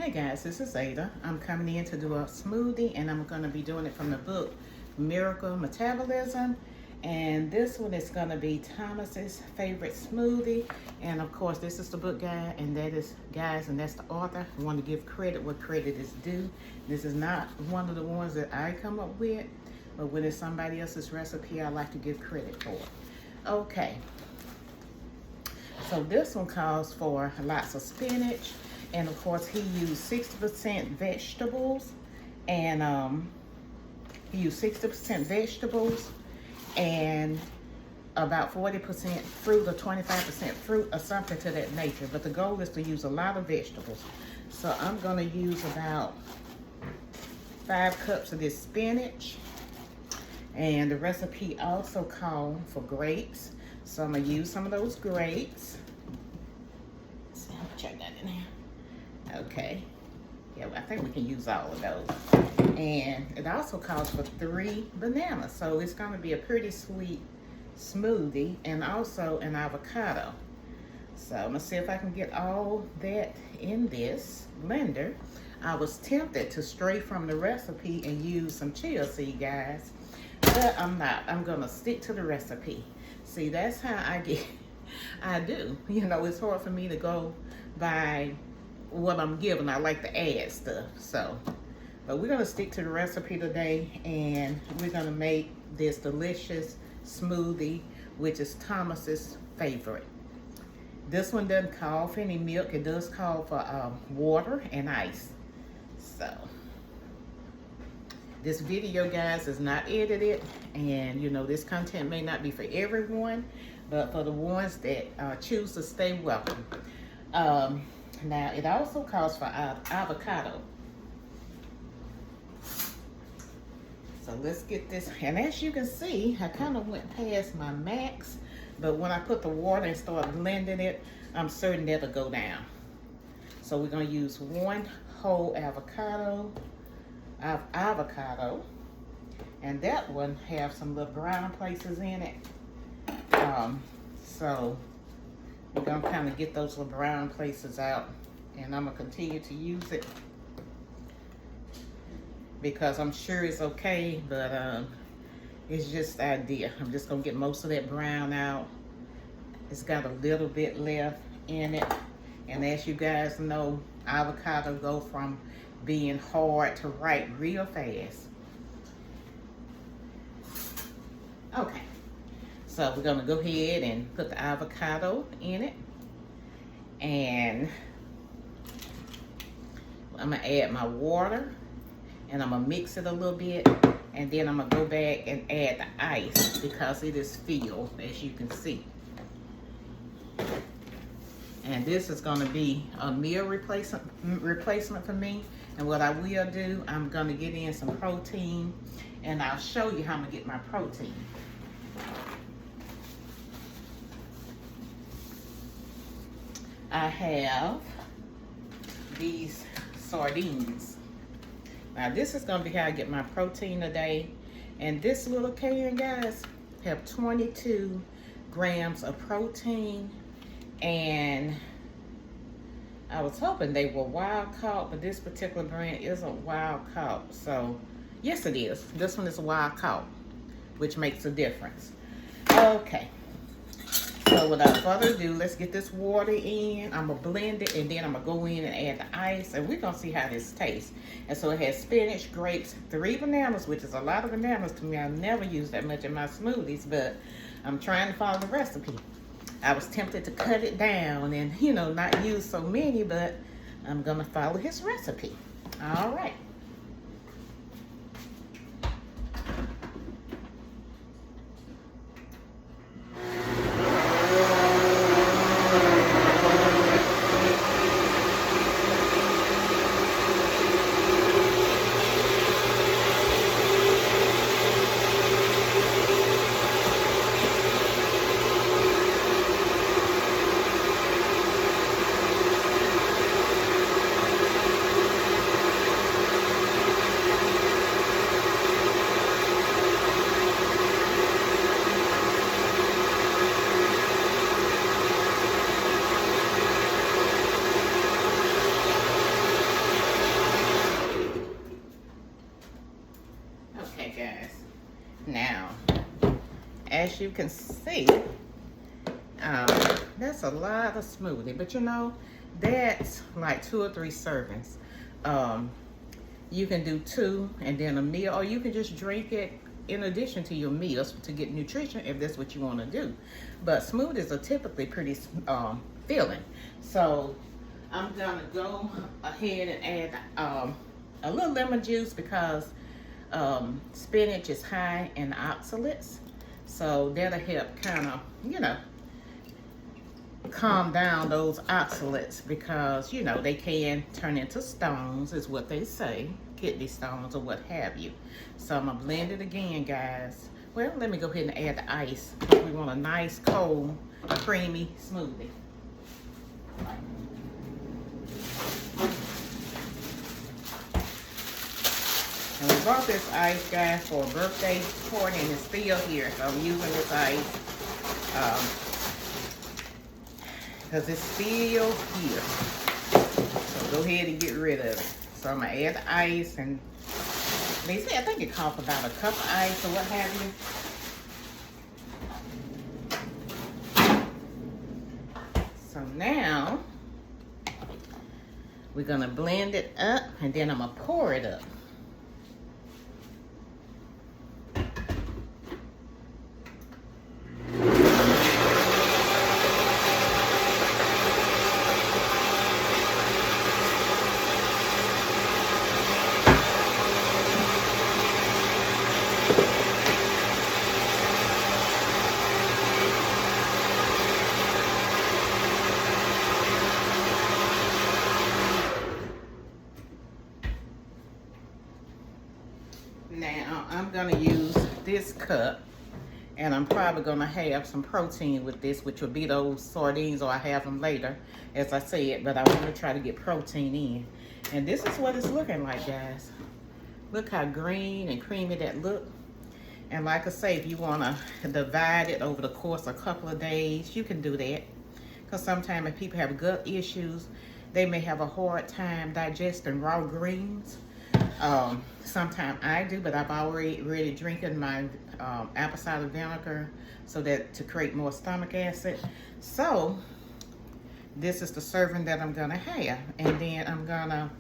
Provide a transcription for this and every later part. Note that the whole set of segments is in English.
Hey guys, this is Ada. I'm coming in to do a smoothie, and I'm going to be doing it from the book Miracle Metabolism. And this one is going to be Thomas's favorite smoothie. And of course, this is the book guide, and that is, guys, and that's the author. I want to give credit where credit is due. This is not one of the ones that I come up with, but when it's somebody else's recipe, I like to give credit for it. Okay. So this one calls for lots of spinach. And of course, he used 60% vegetables, and he used 60% vegetables and about 40% fruit or 25% fruit or something to that nature. But the goal is to use a lot of vegetables. So I'm going to use about 5 cups of this spinach. And the recipe also called for grapes. So I'm going to use some of those grapes. So I'll check that in here. Okay, yeah, I think we can use all of those. And it also calls for 3 bananas, so it's going to be a pretty sweet smoothie, and also an avocado. So I'm going to see if I can get all that in this blender. I was tempted to stray from the recipe and use some chia seed, guys, but I'm not. I'm going to stick to the recipe. See, that's how I do. You know, it's hard for me to go by what I'm given. I like to add stuff. So, but we're gonna stick to the recipe today, and we're gonna make this delicious smoothie, which is Thomas's favorite. This one doesn't call for any milk. It does call for water and ice. So this video, guys, is not edited, and you know, this content may not be for everyone, but for the ones that choose to stay, welcome. Now, it also calls for avocado. So let's get this. And as you can see, I kind of went past my max, but when I put the water and start blending it, I'm certain that'll go down. So we're going to use 1 whole avocado, and that one have some little brown places in it. So we're going to kind of get those little brown places out, and I'm going to continue to use it because I'm sure it's okay, but it's just the idea. I'm just going to get most of that brown out. It's got a little bit left in it, and as you guys know, avocado go from being hard to ripe real fast. Okay. So we're gonna go ahead and put the avocado in it, and I'm gonna add my water, and I'm gonna mix it a little bit, and then I'm gonna go back and add the ice because it is filled, as you can see. And this is gonna be a meal replacement for me. And what I will do, I'm gonna get in some protein, and I'll show you how I'm gonna get my protein. I have these sardines. Now this is gonna be how I get my protein today. And this little can, guys, have 22 grams of protein. And I was hoping they were wild caught, but this particular brand isn't wild caught. So yes, it is. This one is wild caught, which makes a difference. Okay. So without further ado, let's get this water in. I'm gonna blend it, and then I'm gonna go in and add the ice, and we're gonna see how this tastes. And so it has spinach, grapes, 3 bananas, which is a lot of bananas to me. I never use that much in my smoothies, but I'm trying to follow the recipe. I was tempted to cut it down and, you know, not use so many, but I'm gonna follow his recipe. All right. as you can see, that's a lot of smoothie, but you know, that's like 2 or 3 servings. You can do 2 and then a meal, or you can just drink it in addition to your meals to get nutrition if that's what you want to do. But smoothies are typically pretty filling. So I'm gonna go ahead and add a little lemon juice because spinach is high in oxalates. So that'll help kind of, you know, calm down those oxalates because, you know, they can turn into stones is what they say, kidney stones or what have you. So I'm gonna blend it again, guys. Well, let me go ahead and add the ice. We want a nice, cold, creamy smoothie. And we bought this ice, guys, for a birthday party, and it's still here. So I'm using this ice because it's still here. So go ahead and get rid of it. So I'm gonna add the ice, and they say I think it costs about a cup of ice or what have you. So now we're gonna blend it up, and then I'm gonna pour it up. Now I'm gonna use this cup, and I'm probably gonna have some protein with this, which will be those sardines, or I have them later, as I said, but I want to try to get protein in. And this is what it's looking like, guys. Look how green and creamy that look. And like I say, if you want to divide it over the course of a couple of days, you can do that. Because sometimes if people have gut issues, they may have a hard time digesting raw greens. Sometimes I do, but I've already drinking my apple cider vinegar so that to create more stomach acid. So this is the serving that I'm gonna have, and then I'm gonna,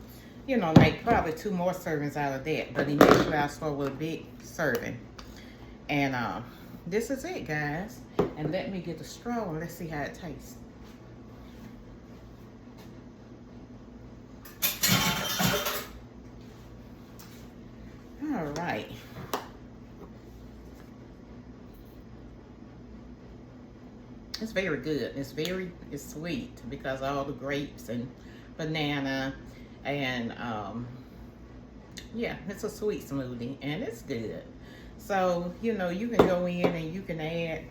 you know, make probably 2 more servings out of that. But initially I'll start with a big serving, and this is it, guys. And let me get the straw and let's see how it tastes. All right. It's very good. It's sweet because of all the grapes and banana and yeah, it's a sweet smoothie and it's good. So, you know, you can go in and you can add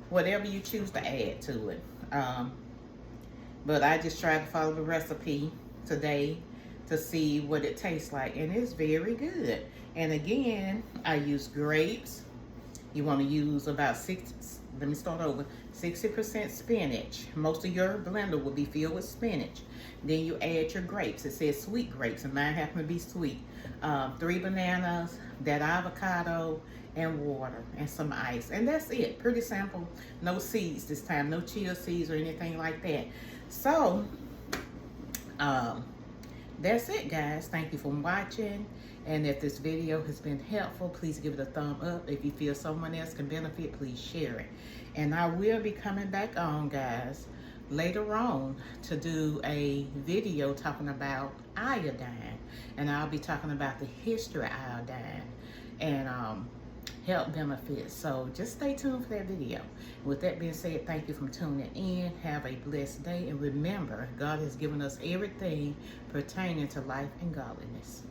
whatever you choose to add to it. But I just tried to follow the recipe today to see what it tastes like, and it's very good. And again, I use grapes. You want to use about 60% spinach. Most of your blender will be filled with spinach. Then you add your grapes. It says sweet grapes, and mine happen to be sweet. 3 bananas, that avocado, and water, and some ice. And that's it. Pretty simple. No seeds this time. No chia seeds or anything like that. So, that's it, guys. Thank you for watching. And if this video has been helpful, please give it a thumb up. If you feel someone else can benefit, please share it. And I will be coming back on, guys, later on to do a video talking about iodine. And I'll be talking about the history of iodine and health benefits. So just stay tuned for that video. With that being said, thank you for tuning in. Have a blessed day. And remember, God has given us everything pertaining to life and godliness.